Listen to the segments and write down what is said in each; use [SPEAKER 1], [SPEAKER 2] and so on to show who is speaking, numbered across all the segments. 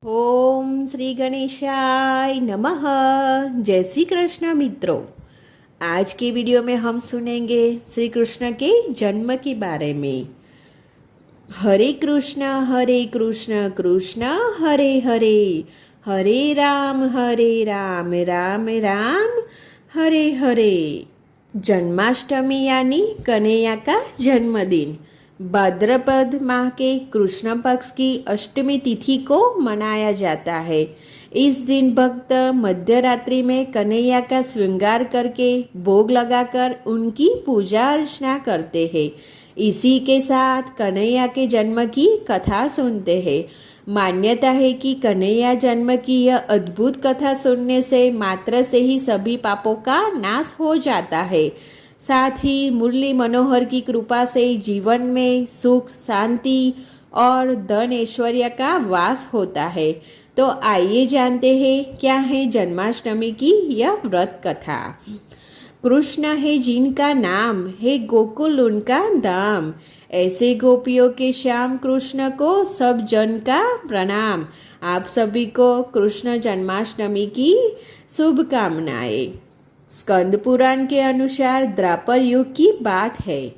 [SPEAKER 1] ओम श्री गणेशाय नमः। जय श्री कृष्ण मित्रों, आज के वीडियो में हम सुनेंगे श्री कृष्ण के जन्म के बारे में। हरे कृष्ण कृष्ण हरे हरे, हरे राम राम राम हरे हरे। जन्माष्टमी यानी कन्हैया का जन्मदिन भाद्रपद माह के कृष्ण पक्ष की अष्टमी तिथि को मनाया जाता है। इस दिन भक्त मध्य रात्रि में कन्हैया का श्रृंगार करके भोग लगाकर उनकी पूजा अर्चना करते हैं। इसी के साथ कन्हैया के जन्म की कथा सुनते हैं। मान्यता है कि कन्हैया जन्म की यह अद्भुत कथा सुनने से मात्र से ही सभी पापों का नाश हो जाता है। साथ ही मुरली मनोहर की कृपा से जीवन में सुख, शांति और धन ऐश्वर्य का वास होता है। तो आइए जानते हैं क्या है जन्माष्टमी की यह व्रत कथा। कृष्ण है जिनका नाम है गोकुल उनका धाम, ऐसे गोपियों के श्याम कृष्ण को सब जन का प्रणाम। आप सभी को कृष्ण जन्माष्टमी की शुभकामनाएं। स्कंद पुराण के अनुसार द्वापर युग की बात है।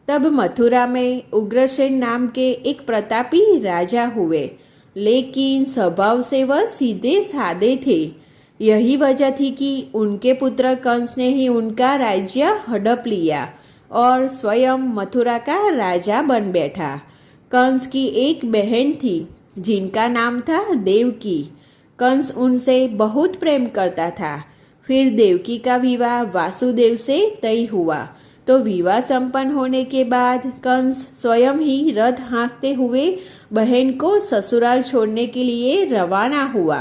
[SPEAKER 1] तब मथुरा में उग्रसेन नाम के एक प्रतापी राजा हुए, लेकिन स्वभाव से वह सीधे साधे थे। यही वजह थी कि उनके पुत्र कंस ने ही उनका राज्य हड़प लिया और स्वयं मथुरा का राजा बन बैठा। कंस की एक बहन थी जिनका नाम था देवकी। कंस उनसे बहुत प्रेम करता था। फिर देवकी का विवाह वासुदेव से तय हुआ। तो विवाह संपन्न होने के बाद कंस स्वयं ही रथ हाँकते हुए बहन को ससुराल छोड़ने के लिए रवाना हुआ।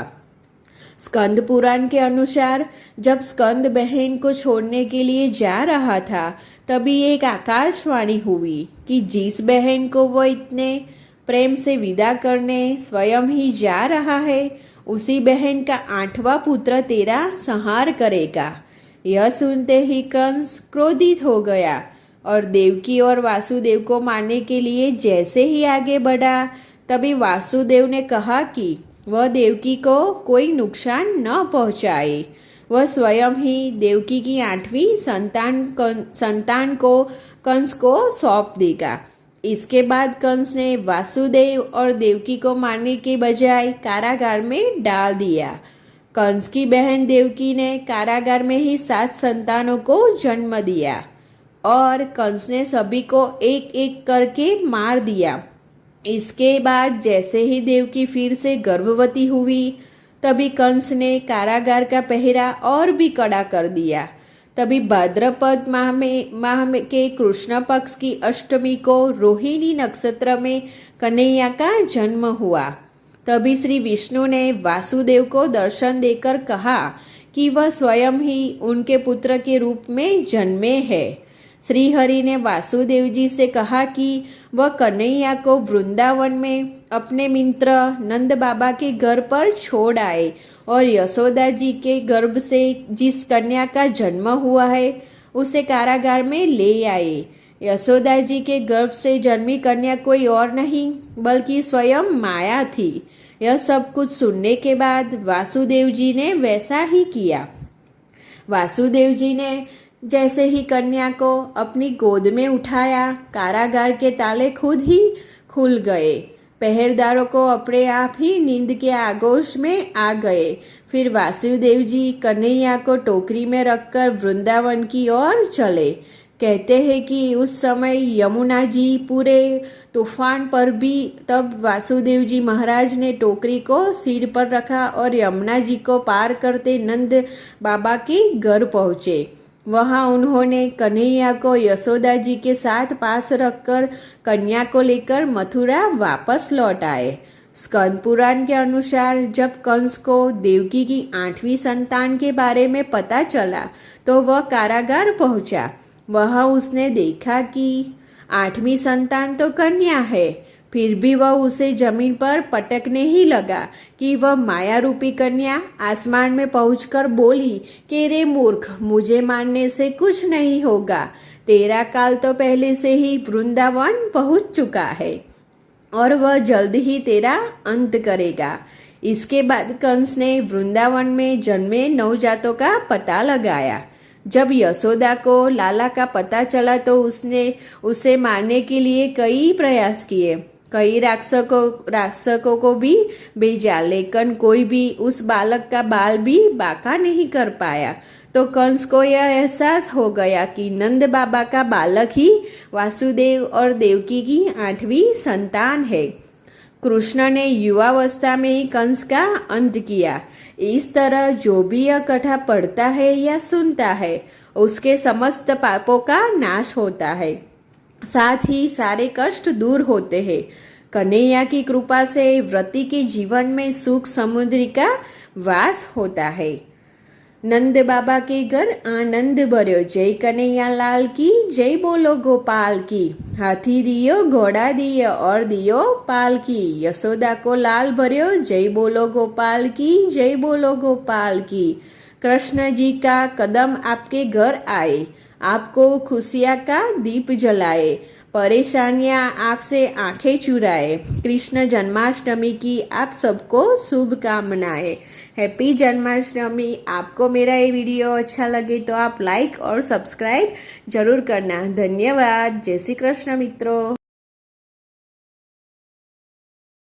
[SPEAKER 1] स्कंद पुराण के अनुसार जब स्कंद बहन को छोड़ने के लिए जा रहा था, तभी एक आकाशवाणी हुई कि जिस बहन को वो इतने प्रेम से विदा करने स्वयं ही जा रहा है, उसी बहन का 8वां पुत्र तेरा संहार करेगा। यह सुनते ही कंस क्रोधित हो गया और देवकी और वासुदेव को मारने के लिए जैसे ही आगे बढ़ा, तभी वासुदेव ने कहा कि वह देवकी को कोई नुकसान न पहुंचाए। वह स्वयं ही देवकी की 8वीं संतान को कंस को सौंप देगा। इसके बाद कंस ने वासुदेव और देवकी को मारने के बजाय कारागार में डाल दिया। कंस की बहन देवकी ने कारागार में ही 7 संतानों को जन्म दिया और कंस ने सभी को एक एक करके मार दिया। इसके बाद जैसे ही देवकी फिर से गर्भवती हुई, तभी कंस ने कारागार का पहरा और भी कड़ा कर दिया। तभी भाद्रपद माह में के कृष्ण पक्ष की अष्टमी को रोहिणी नक्षत्र में कन्हैया का जन्म हुआ। तभी श्री विष्णु ने वासुदेव को दर्शन देकर कहा कि वह स्वयं ही उनके पुत्र के रूप में जन्मे हैं। श्री हरि ने वासुदेव जी से कहा कि वह कन्हैया को वृंदावन में अपने मित्र नंद बाबा के घर पर छोड़ आए और यशोदा जी के गर्भ से जिस कन्या का जन्म हुआ है उसे कारागार में ले आए। यशोदा जी के गर्भ से जन्मी कन्या कोई और नहीं बल्कि स्वयं माया थी। यह सब कुछ सुनने के बाद वासुदेव जी ने वैसा ही किया। वासुदेव जी ने जैसे ही कन्या को अपनी गोद में उठाया, कारागार के ताले खुद ही खुल गए। पहरेदारों को अपने आप ही नींद के आगोश में आ गए। फिर वासुदेव जी कन्हैया को टोकरी में रखकर वृंदावन की ओर चले। कहते हैं कि उस समय यमुना जी पूरे तूफान पर भी तब वासुदेव जी महाराज ने टोकरी को सिर पर रखा और यमुना जी को पार करते नंद बाबा के घर पहुँचे। वहाँ उन्होंने कन्हैया को यशोदा जी के साथ पास रखकर कन्या को लेकर मथुरा वापस लौट आए। स्कंद पुराण के अनुसार जब कंस को देवकी की 8वीं संतान के बारे में पता चला, तो वह कारागार पहुंचा। वहाँ उसने देखा कि 8वीं संतान तो कन्या है, फिर भी वह उसे जमीन पर पटकने ही लगा कि वह माया रूपी कन्या आसमान में पहुंचकर बोली कि रे मूर्ख, मुझे मारने से कुछ नहीं होगा। तेरा काल तो पहले से ही वृंदावन पहुंच चुका है और वह जल्द ही तेरा अंत करेगा। इसके बाद कंस ने वृंदावन में जन्मे नवजातों का पता लगाया। जब यशोदा को लाला का पता चला तो उसने उसे मारने के लिए कई प्रयास किए, कई राक्षसों को भी भेजा, लेकिन कोई भी उस बालक का बाल भी बांका नहीं कर पाया। तो कंस को यह एहसास हो गया कि नंद बाबा का बालक ही वासुदेव और देवकी की 8वीं संतान है। कृष्ण ने युवावस्था में ही कंस का अंत किया। इस तरह जो भी यह कथा पढ़ता है या सुनता है, उसके समस्त पापों का नाश होता है, साथ ही सारे कष्ट दूर होते हैं। कन्हैया की कृपा से व्रती के जीवन में सुख समुद्री का वास होता है। नंद बाबा के घर आनंद भर्यो, जय कन्हैया लाल की जय, बोलो गोपाल की। हाथी दियो घोड़ा दियो और दियो पाल की, यशोदा को लाल भर्यो, जय बोलो गोपाल की जय, बोलो गोपाल की। कृष्ण जी का कदम आपके घर आए, आपको खुशियाँ का दीप जलाए, परेशानियाँ आपसे आंखें चुराए। कृष्ण जन्माष्टमी की आप सबको शुभकामनाएं। हैप्पी जन्माष्टमी। आपको मेरा ये वीडियो अच्छा लगे तो आप लाइक और सब्सक्राइब जरूर करना। धन्यवाद। जय श्री कृष्ण मित्रों।